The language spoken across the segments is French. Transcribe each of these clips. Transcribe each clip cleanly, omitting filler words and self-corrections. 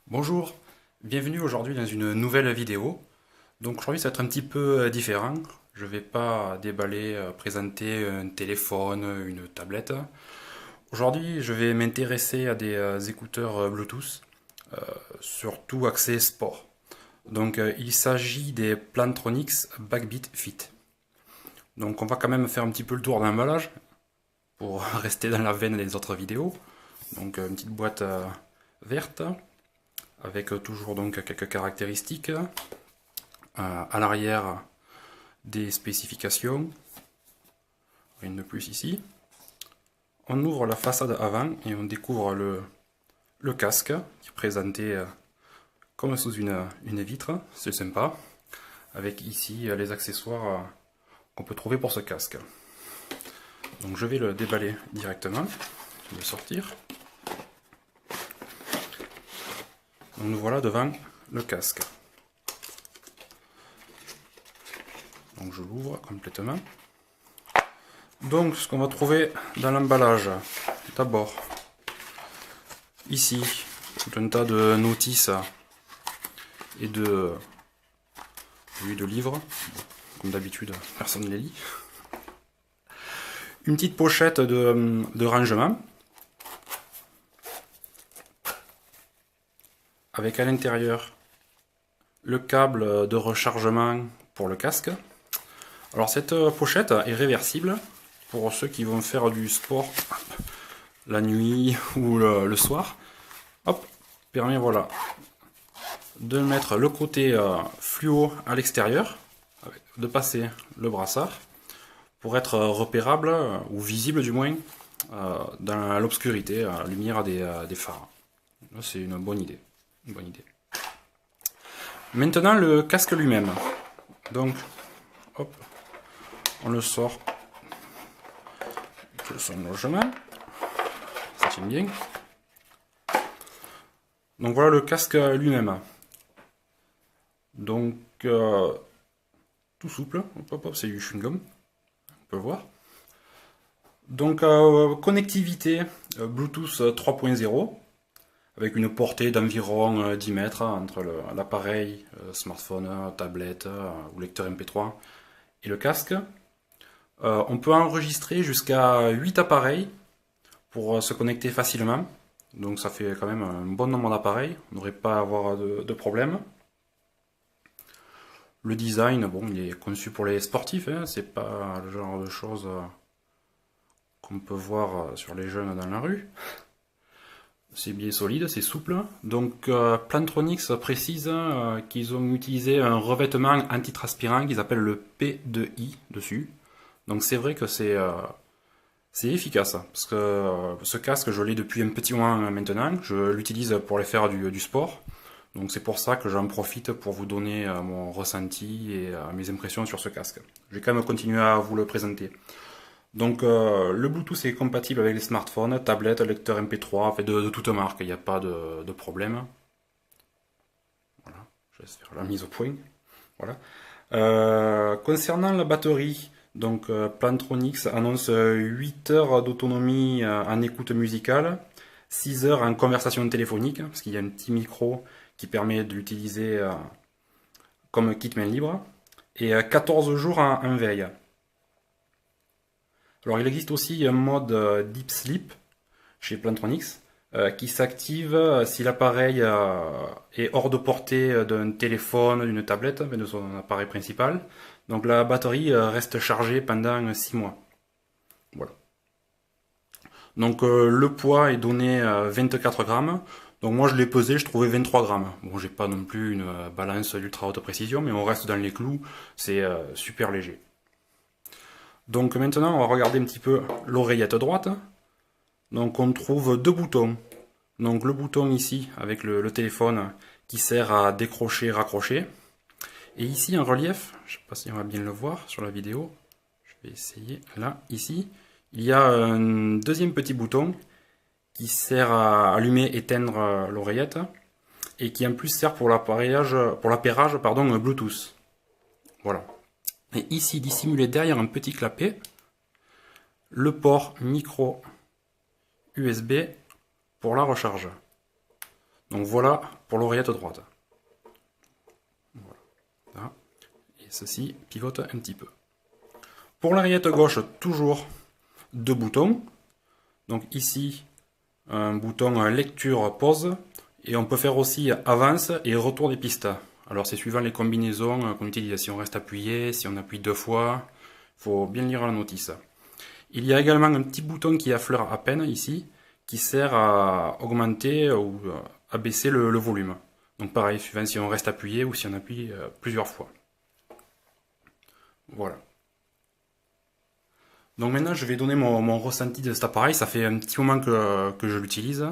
Bonjour, bienvenue aujourd'hui dans une nouvelle vidéo. Donc aujourd'hui ça va être un petit peu différent. Je vais pas déballer, présenter un téléphone, une tablette. Aujourd'hui je vais m'intéresser à des écouteurs Bluetooth, surtout axés sport. Donc il s'agit des Plantronics Backbeat Fit. Donc on va quand même faire un petit peu le tour de l'emballage pour rester dans la veine des autres vidéos. Donc une petite boîte verte avec toujours donc quelques caractéristiques. À l'arrière, des spécifications, rien de plus ici. On ouvre la façade avant et on découvre le casque qui est présenté comme sous une vitre, c'est sympa, avec ici les accessoires qu'on peut trouver pour ce casque. Donc je vais le déballer directement, le sortir. Donc nous voilà devant le casque. Donc je l'ouvre complètement. Donc ce qu'on va trouver dans l'emballage, d'abord ici tout un tas de notices et de livres. Comme d'habitude, personne ne les lit. Une petite pochette de rangement avec à l'intérieur le câble de rechargement pour le casque. Alors cette pochette est réversible pour ceux qui vont faire du sport la nuit ou le soir. Hop, permet voilà de mettre le côté fluo à l'extérieur, de passer le brassard pour être repérable ou visible du moins dans l'obscurité, à la lumière des phares. C'est une bonne idée. Maintenant le casque lui-même. Donc, hop, on le sort de son logement. Ça tient bien. Donc voilà le casque lui-même. Donc tout souple, c'est du chewing-gum, on peut le voir. Donc connectivité Bluetooth 3.0 avec une portée d'environ 10 mètres entre l'appareil, smartphone, tablette ou lecteur MP3 et le casque. On peut enregistrer jusqu'à 8 appareils pour se connecter facilement. Donc ça fait quand même un bon nombre d'appareils, on n'aurait pas à avoir de problème. Le design, bon, il est conçu pour les sportifs, hein, c'est pas le genre de choses qu'on peut voir sur les jeunes dans la rue. C'est bien solide, c'est souple. Donc Plantronics précise qu'ils ont utilisé un revêtement antitranspirant qu'ils appellent le P2I dessus. Donc c'est vrai que c'est efficace, parce que ce casque, je l'ai depuis un petit moment maintenant, je l'utilise pour aller faire du sport. Donc c'est pour ça que j'en profite pour vous donner mon ressenti et mes impressions sur ce casque. Je vais quand même continuer à vous le présenter. Donc le Bluetooth est compatible avec les smartphones, tablettes, lecteurs MP3, en fait de toute marque, il n'y a pas de problème. Voilà, je laisse faire la mise au point. Voilà. Concernant la batterie, donc Plantronics annonce 8 heures d'autonomie en écoute musicale, 6 heures en conversation téléphonique, parce qu'il y a un petit micro qui permet de l'utiliser comme kit main libre, et 14 jours en veille. Alors il existe aussi un mode Deep Sleep chez Plantronics qui s'active si l'appareil est hors de portée d'un téléphone, d'une tablette, de son appareil principal. Donc la batterie reste chargée pendant 6 mois. Voilà. Donc le poids est donné 24 grammes. Donc moi je l'ai pesé, je trouvais 23 grammes. Bon, j'ai pas non plus une balance d'ultra haute précision, mais on reste dans les clous, c'est super léger. Donc maintenant on va regarder un petit peu l'oreillette droite. Donc on trouve deux boutons. Donc le bouton ici avec le téléphone qui sert à décrocher, raccrocher. Et ici en relief, je ne sais pas si on va bien le voir sur la vidéo, je vais essayer, là, ici, il y a un deuxième petit bouton qui sert à allumer, éteindre l'oreillette et qui en plus sert pour l'appairage Bluetooth. Voilà. Et ici, dissimulé derrière un petit clapet, le port micro USB pour la recharge. Donc voilà pour l'oreillette droite. Voilà. Et ceci pivote un petit peu. Pour l'oreillette gauche, toujours deux boutons. Donc ici, un bouton lecture pause. Et on peut faire aussi avance et retour des pistes. Alors c'est suivant les combinaisons qu'on utilise. Si on reste appuyé, si on appuie 2 fois, il faut bien lire la notice. Il y a également un petit bouton qui affleure à peine ici, qui sert à augmenter ou à baisser le volume. Donc pareil, suivant si on reste appuyé ou si on appuie plusieurs fois. Voilà. Donc maintenant je vais donner mon ressenti de cet appareil. Ça fait un petit moment que je l'utilise.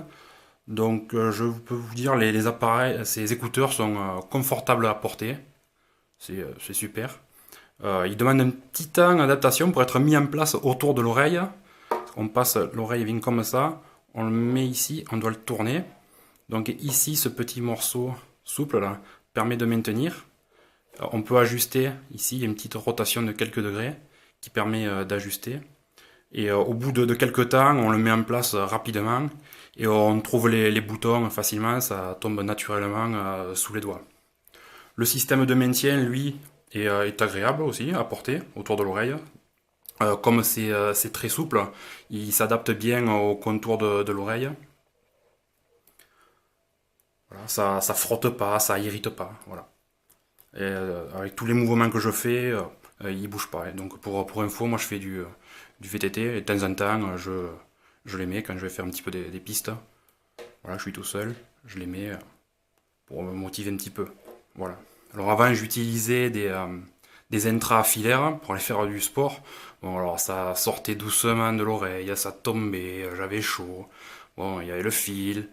Donc je peux vous dire, les appareils, ces écouteurs sont confortables à porter. C'est super. Ils demandent un petit temps d'adaptation pour être mis en place autour de l'oreille. On passe, l'oreille vient comme ça. On le met ici, on doit le tourner. Donc ici, ce petit morceau souple là permet de maintenir. On peut ajuster, ici il y a une petite rotation de quelques degrés qui permet d'ajuster. Et au bout de quelques temps, on le met en place rapidement et on trouve les boutons facilement, ça tombe naturellement sous les doigts. Le système de maintien, lui, est agréable aussi à porter autour de l'oreille. Comme c'est très souple, il s'adapte bien au contour de l'oreille. Voilà, ça frotte pas, ça irrite pas. Voilà. Et avec tous les mouvements que je fais, il bouge pas. Et donc pour info, moi je fais du VTT et de temps en temps je les mets quand je vais faire un petit peu des pistes. Voilà, je suis tout seul, je les mets pour me motiver un petit peu. Voilà. Alors avant j'utilisais des intras filaires pour aller faire du sport. Bon alors ça sortait doucement de l'oreille, ça tombait, j'avais chaud. Bon, il y avait le fil.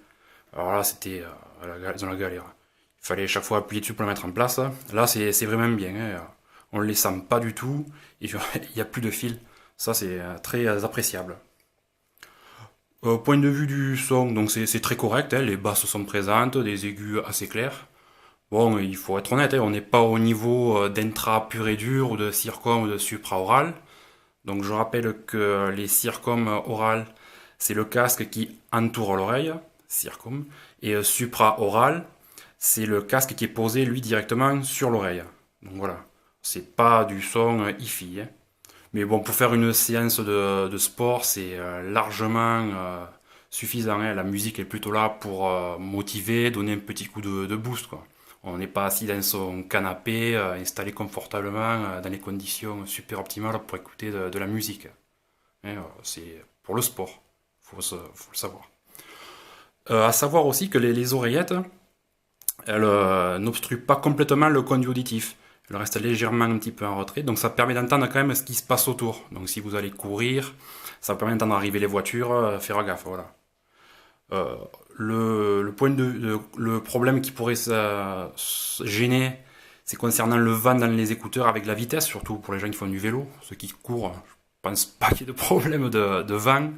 Alors là c'était dans la galère. Il fallait chaque fois appuyer dessus pour le mettre en place. Là c'est vraiment bien, hein. On ne les sent pas du tout. Il n'y a plus de fil. Ça c'est très appréciable. Point de vue du son, donc c'est très correct, hein. Les basses sont présentes, des aigus assez clairs. Bon, il faut être honnête, hein, on n'est pas au niveau d'intra pur et dur ou de circom ou de supra-oral. Donc je rappelle que les circom oral, c'est le casque qui entoure l'oreille, circom, et supra-oral, c'est le casque qui est posé lui directement sur l'oreille. Donc voilà, c'est pas du son hi-fi, hein. Mais bon, pour faire une séance de sport, c'est largement suffisant, hein. La musique est plutôt là pour motiver, donner un petit coup de boost, quoi. On n'est pas assis dans son canapé, installé confortablement, dans les conditions super optimales pour écouter de la musique. Hein, c'est pour le sport, faut le savoir. À savoir aussi que les oreillettes, elles n'obstruent pas complètement le conduit auditif. Elles restent légèrement un petit peu en retrait, donc ça permet d'entendre quand même ce qui se passe autour. Donc si vous allez courir, ça permet d'entendre arriver les voitures, faire gaffe, voilà. Euh, le problème qui pourrait gêner, c'est concernant le vent dans les écouteurs avec la vitesse, surtout pour les gens qui font du vélo. Ceux qui courent, je pense pas qu'il y ait de problème de vent,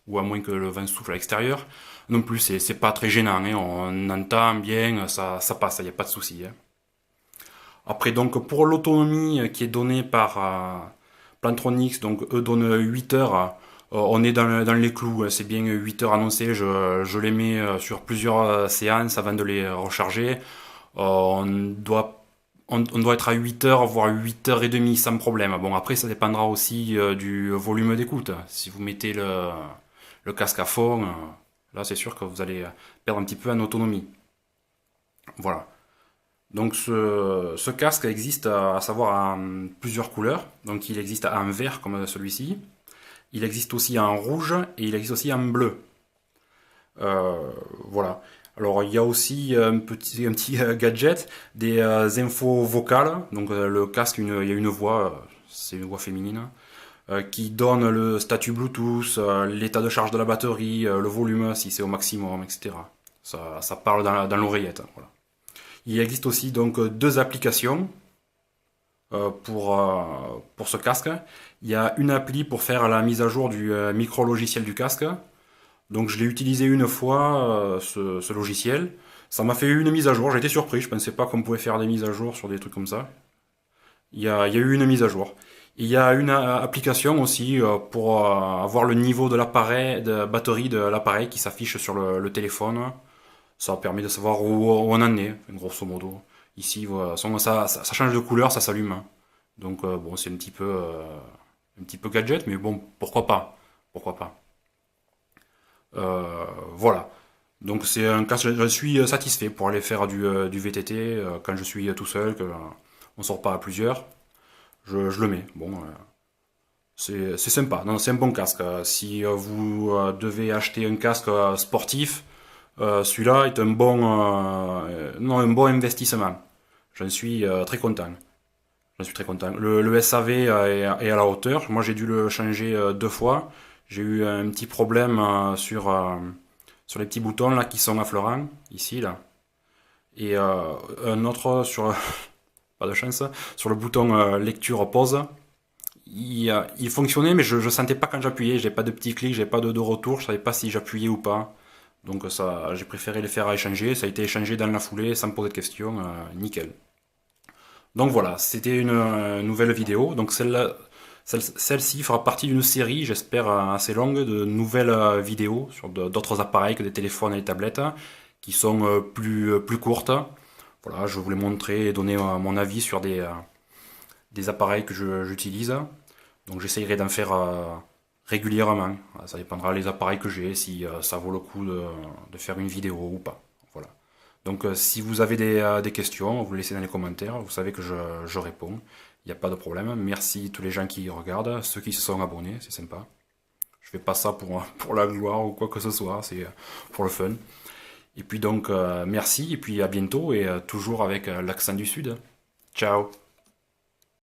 ou à moins que le vent souffle à l'extérieur. Non plus, c'est pas très gênant, hein. On entend bien, ça passe, il n'y a pas de souci, hein. Après, donc, pour l'autonomie qui est donnée par Plantronics, donc eux donnent 8 heures. On est dans les clous, hein. C'est bien 8 heures annoncées. Je les mets sur plusieurs séances avant de les recharger. On doit, on doit être à 8 heures, voire 8 heures et demie sans problème. Bon, après, ça dépendra aussi du volume d'écoute. Si vous mettez le casque à fond, là, c'est sûr que vous allez perdre un petit peu en autonomie. Voilà. Donc ce casque existe à savoir en plusieurs couleurs. Donc il existe en vert comme celui-ci. Il existe aussi en rouge et il existe aussi en bleu. Voilà. Alors il y a aussi un petit gadget, des infos vocales. Donc le casque, il y a une voix, c'est une voix féminine, qui donne le statut Bluetooth, l'état de charge de la batterie, le volume si c'est au maximum, etc. Ça parle dans l'oreillette. Voilà. Il existe aussi donc deux applications pour ce casque. Il y a une appli pour faire la mise à jour du micro-logiciel du casque. Donc je l'ai utilisé une fois, ce logiciel. Ça m'a fait une mise à jour, j'ai été surpris, je pensais pas qu'on pouvait faire des mises à jour sur des trucs comme ça. Il y a eu une mise à jour. Il y a une application aussi pour avoir le niveau de l'appareil, de batterie de l'appareil qui s'affiche sur le téléphone. Ça permet de savoir où on en est, grosso modo. Ici, voilà, ça change de couleur, ça s'allume, hein. Donc bon, c'est un petit peu gadget, mais bon, pourquoi pas? Pourquoi pas? Voilà. Donc c'est un cas, je suis satisfait pour aller faire du VTT quand je suis tout seul, que on sort pas à plusieurs. Je le mets. Bon, c'est sympa. Non, c'est un bon casque. Si vous devez acheter un casque sportif, celui-là est un bon, non, un bon investissement. J'en suis très content. J'en suis très content. Le SAV est à la hauteur. Moi, j'ai dû le changer deux fois. J'ai eu un petit problème sur les petits boutons là qui sont affleurants, ici, là. Et un autre sur, pas de chance, sur le bouton lecture pause. Il fonctionnait, mais je sentais pas quand j'appuyais. J'ai pas de petit clic, j'ai pas de retour. Je savais pas si j'appuyais ou pas. Donc ça, j'ai préféré les faire à échanger. Ça a été échangé dans la foulée, sans me poser de questions. Nickel. Donc voilà, c'était une nouvelle vidéo. Donc celle-ci fera partie d'une série, j'espère assez longue, de nouvelles vidéos sur d'autres appareils que des téléphones et des tablettes, qui sont plus courtes. Voilà, je voulais montrer et donner mon avis sur des appareils que j'utilise. Donc j'essayerai d'en faire régulièrement. Ça dépendra des appareils que j'ai, si ça vaut le coup de faire une vidéo ou pas. Voilà. Donc si vous avez des questions, vous les laissez dans les commentaires. Vous savez que je réponds. Il n'y a pas de problème. Merci à tous les gens qui regardent, ceux qui se sont abonnés, c'est sympa. Je fais pas ça pour la gloire ou quoi que ce soit, c'est pour le fun. Et puis donc merci, et puis à bientôt, et toujours avec l'accent du sud. Ciao!